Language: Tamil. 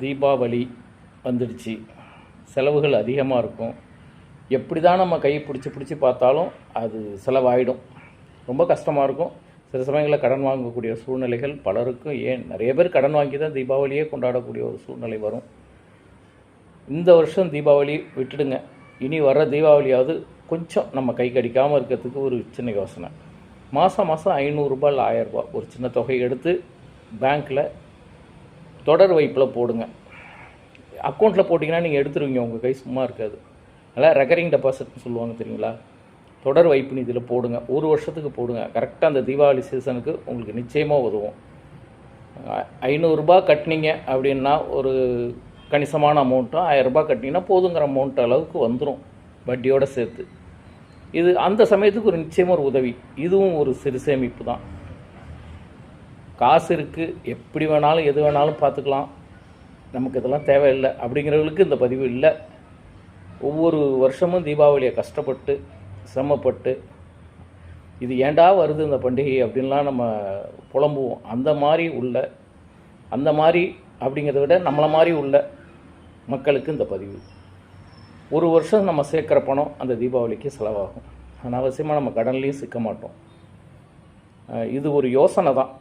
தீபாவளி வந்துடுச்சு, செலவுகள் அதிகமாக இருக்கும். எப்படி தான் நம்ம கையை பிடிச்சி பார்த்தாலும் அது செலவாயிடும். ரொம்ப கஷ்டமாக இருக்கும். சில சமயங்களில் கடன் வாங்கக்கூடிய சூழ்நிலைகள் பலருக்கும், ஏன் நிறைய பேர் கடன் வாங்கி தான் தீபாவளியே கொண்டாடக்கூடிய ஒரு சூழ்நிலை வரும். இந்த வருஷம் தீபாவளி விட்டுடுங்க. இனி வர தீபாவளியாவது கொஞ்சம் நம்ம கை கடிக்காமல் இருக்கிறதுக்கு ஒரு சின்ன யோசனை. மாதம் மாதம் 500 ரூபாய் இல்லை 1000 ரூபா ஒரு சின்ன தொகை எடுத்து பேங்க்கில் தொடர் வைப்பில் போடுங்க. அக்கௌண்ட்டில் போட்டிங்கன்னா நீங்கள் எடுத்துருவீங்க, உங்கள் கை சும்மா இருக்காது. அதனால் ரெக்கரிங் டெபாசிட்னு சொல்லுவாங்க தெரியுங்களா, தொடர் வைப்புன்னு இதில் போடுங்க. ஒரு வருஷத்துக்கு போடுங்க. கரெக்டாக அந்த தீபாவளி சீசனுக்கு உங்களுக்கு நிச்சயமாக உதவும். 500 ரூபாய் கட்டினீங்க அப்படின்னா ஒரு கணிசமான அமௌண்ட்டும், 1000 ரூபாய் கட்டினீங்கன்னா போதுங்கிற அமௌண்ட் அளவுக்கு வந்துடும் வட்டியோடு சேர்த்து. இது அந்த சமயத்துக்கு ஒரு நிச்சயமாக ஒரு உதவி. இதுவும் ஒரு சிறு சேமிப்பு தான். காசு இருக்குது, எப்படி வேணாலும் எது வேணாலும் பார்த்துக்கலாம், நமக்கு இதெல்லாம் தேவையில்லை அப்படிங்கிறவங்களுக்கு இந்த பதிவு இல்லை. ஒவ்வொரு வருஷமும் தீபாவளியை கஷ்டப்பட்டு சிரமப்பட்டு இது ஏண்டா வருது இந்த பண்டிகை அப்படின்லாம் நம்ம புலம்புவோம். அந்த மாதிரி அப்படிங்கிறத விட நம்மளை மாதிரி உள்ள மக்களுக்கு இந்த பதிவு. ஒரு வருஷம் நம்ம சேர்க்குற பணம் அந்த தீபாவளிக்கு செலவாகும். அனாவசியமாக நம்ம கடன்லேயும் சிக்க மாட்டோம். இது ஒரு யோசனை தான்.